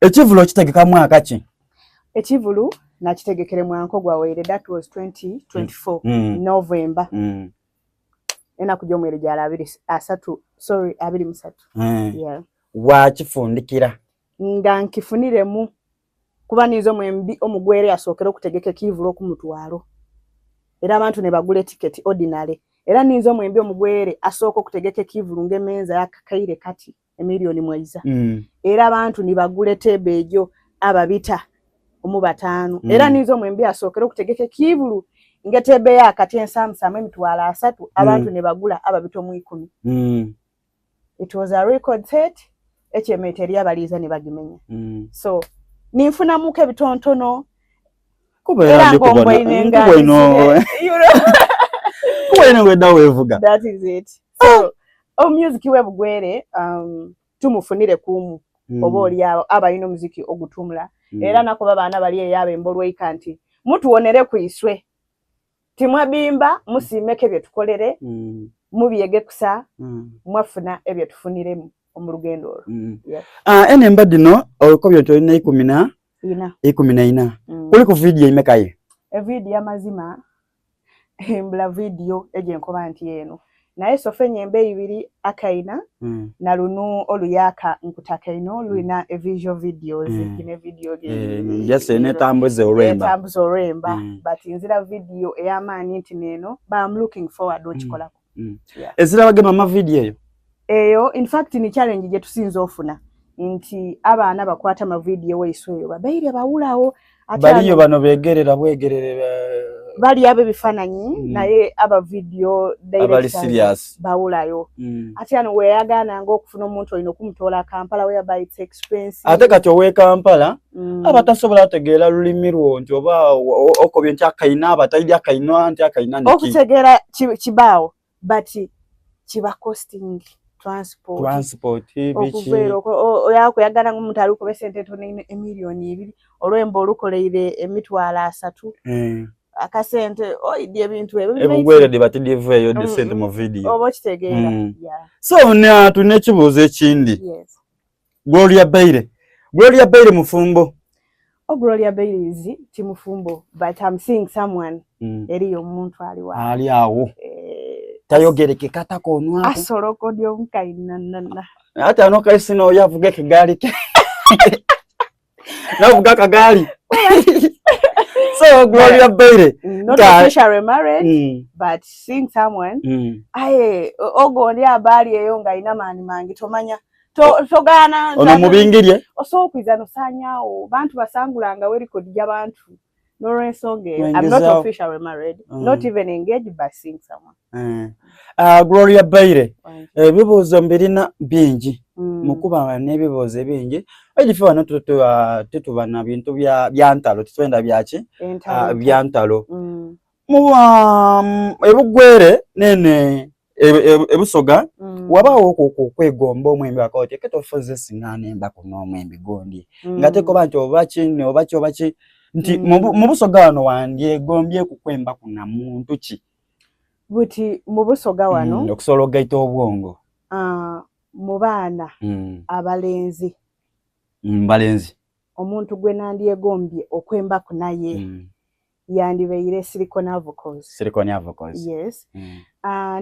Ekivulu kitegeka mwaka ki? Ekivulu nakitegekere mwanko gwawere, that was 2024 November. Enaku gy'omwezi gyala 23. Yeah. Wakifundikira nga nkifuniremu kuba nizo mwembi omugwere asookera okutegeka ekivulu okumutwalo era abantu ne bagula ticket ordinary era nizo mwembi omugwere asooka okutegeka ekivulu ng'emenza yakakaire kati emiliyoni mwaiza era abantu ne bagula tebe ejo ababita omu batano era nizo mwembi asookera okutegeka ekivulu ngetebe yakati ensamusamu emitwalo 3 abantu ne bagula ababita mu 10. It was a record set. Echemeteri abaliza ne bagimenya. So ninfuna muke ebitontono kubera ndikubona kuwena weda wevuga. That is it. So music webugwere tumufunire kumu oboli abayino muziki ogutumula era nako babana bali eyabe embolwe ikanti mutuonere kuiswe timwabimba musimeke bye tukolere mubiyege kusa mwafuna ebye tufuniremu omurugendo. Ene mbadino okobyo tolina 14 kuli ku video imekaye video amazima embla video ejenkoba nti eno naye sofenye embe ibiri akaina na lunu oluyaka nkutaka ino luina visual videos kine video yes ene tambuze oremba but inzira video eyamani nti neno but I'm looking forward ochikolako. Ezira bagema ma video eyo in fact ni challenge je tusinza ofuna nti abana bakwata ma video weisweyo babaire bawulawo baliyo bano begerera bwegerere bali abe bifananyi naye aba video abali serious bawulayo ati ano we yagana ngo okufuna omuntu oyino kumtola Kampala we by it's expensive ate kati owe Kampala abatasobola tegeera lulimi rwo nti oba okobye nkyakaina abatayidya kaina nti akaina niki okutegeera kibaawo but kiba costing transport bichi oyako yagana ngomuntu ali ko besente tonine emiliyoni 2 olwembo olukoleire emitwalo 3 akasente oidi ebintu ebugwere de batidieveyo de sente mu video obo kitegeera. So na tune kibuzo ekindi. Yes. Gloria Baire mufumbo. Gloria Baire is timufumbo but I'm seeing someone eriyo omuntu ali awo tayogereke kata konwa asoloko dio nkainana ate anoka isino yavuga kigali navuga kagali. So Gloria Baire not officially married but seeing someone ogondi abali eyo nga ina mani mangi tomanya togana ono mubingirye osokwiza no sanyawo bantu basangulanga we record y'abantu no resonge. I'm not officially married, not even engaged, but seeing someone. Gloria Baire bibuzo mbirina bingi mukuba nebibuzo bingi ejife wano tutubana bintu byantalo tutwenda byaki byantalo muwa ebugwere nene ebusoga wabawo kwegomba omwembe akoti ketofoze singane mba kuno omwembe gondi ngate ko bantu obachi nti mu busoga wano wandye gombye kukwemba kuna muntu ki buti mu busoga wano okusolo gaita obwongo mu baana abalenzi balenzi omuntu gwe nandye gombye okwemba kunaye yandibeire silicone avocos. Yes.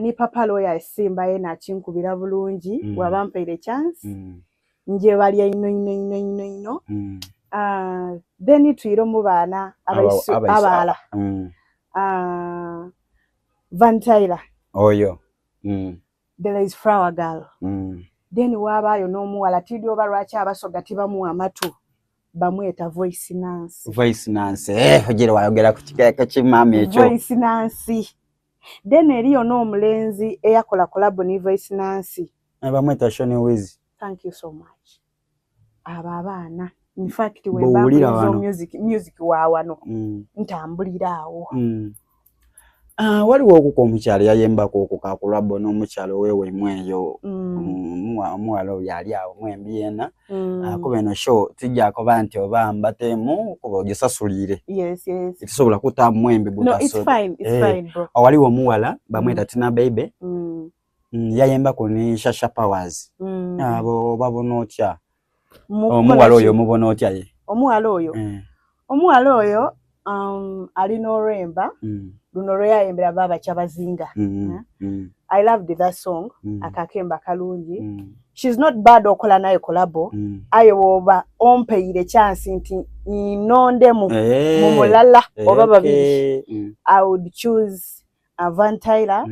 Ni papa lawyer Simba yena chinkubira bulungi wabampeire chance nje bali ino then twiro mu bana abayisu abala Van Tyler oyo there is Flower Girl then wabayo no muwala tidio barwacha abasoga tibamu amatu bamweta Voice Nancy hojere wayogera ku kikeka kimama ekyo Voice Nancy then eriyo no mulenzi eyakola collab ni Voice Nancy bamweta Shoni Wiz. Thank you so much ababana in fact we babuzo music wawano ntambulirawo waliwo okuko omukyalo yayembako okukakulabo n'omukyalo wewe mweyo mwalo yali awo mwembiena kuba no show tijjako banti obambatemu kuba ogisasulire. Yes itisobola kutamu mwembi no it's fine bro. Waliwo muwala bamweta Tina Baby yayembako ni Shasha Powers abo babonotya Omuwala oyo mubona otya ye? Omuwala oyo alina olwemba luno lwe yayembera baba kyabazinga. I loved that song. Akakemba kalungi. She's not bad okola nayo kolabo. Ayo woba ompeire chance nti inonde mu mulala oba babiri. I would choose Van Tyler.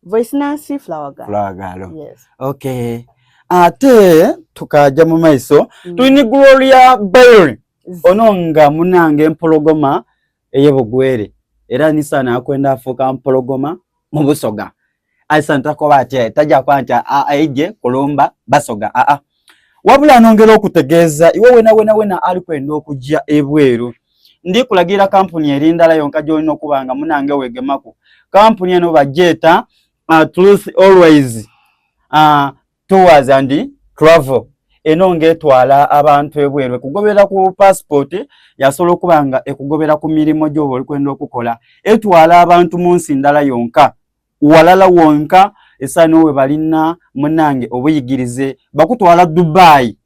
Voice Nancy Flower Girl. Yes. Okay. Ate tukaja mu maiso tuini Gloria Bailey. Ononga munange empologoma eyebugwere. Era nisana akwenda afuka empologoma mu Busoga. Aisanta ko bate tajja kwanta aije kulumba Basoga. Wabula anongera okutegeeza iwe wena ali kwenda okujja ebweru. Ndi kulagira kampuni erindala yonka jolino kubanga munange wegemako. Kampuni eno bajeta Truth Always Tours and Travel. Enonge etwala abantu ebweru kugobera ku passport yasobola kubanga ekugobera ku mirimo gyobo olikwenda okukola. Etwala abantu munsi ndala yonka. Walala wonka esano we balina munange obuyigirize bakutwala Dubai.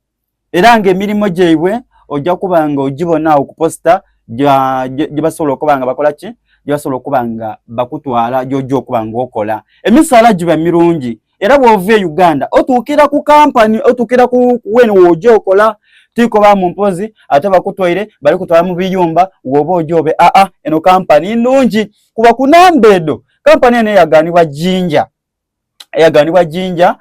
Era nga emirimu gyebwe ojja kubanga ogibona okuposta gibasobola kubanga bakola ki? Gibasobola kubanga bakutwala jojo kubanga okola. Emisala giba mirungi. Era bw'ove Uganda otukira ku company otukira ku wenu wojo okola tiko ba mumpozi ate bakutwaire bali kutwala mu biyumba wobo ojobe eno company nungi kuba kunambedo company ene yaganibwa jinja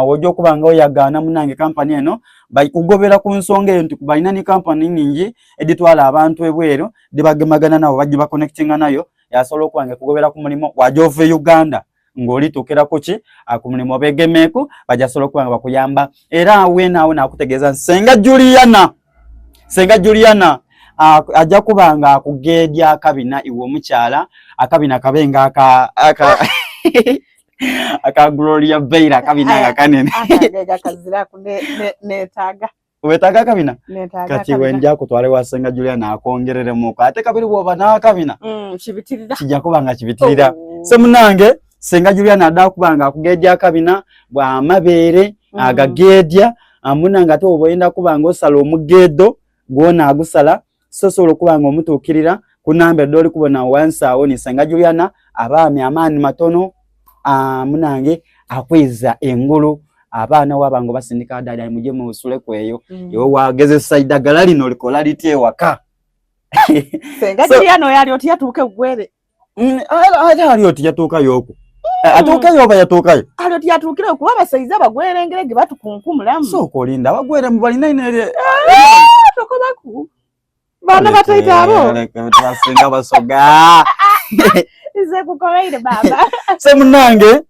wojo kubanga oyagana munange company eno bakugobera ku nsonga eyo nti kubalina ni company nyingi editwala abantu ebweru dibagemagana nabo bajiba connectinga nayo yasobola kubanga kugobera ku mulimo wajove Uganda ngoli tukira kuki akumulimo begemeku bajasobola kubanga bakuyamba. Era wenawo nakutegeeza Senga Juliana ajja kubanga akugedya akabina iwe omukyala akabina kabenga aka Gloria Bailey akabina kanene akagega kazira ku netaga wetaga akabina kati wenja kutwale wa Senga Juliana akongereremu ate kabiri bwoba na akabina kibitirira kijja kubanga kibitirira. Se munange Senga Juliana ada kubanga akugedya akabina bwa mabere agagedya amunanga to oboyenda kubanga osala omugedo gwona agusala sosobola kubanga omutukirira kunambe doli kubona wansa awo ni Senga Juliana abaami amani matono munange akweza engulu abaana wabango basindika dada muje mu usule kweyo yo wageze saida galali no likola litie waka Senga Juliana yali oti yatuke gwere ali oti yatuka yoko atuka yoba yatuka ali oti yatukire kuba basaiza bagwere ngerege batukunkumulamu so kolinda bagwere mu balina inere tokobaku bana bataita abo twasenga Basoga ize kukoleire baba se munange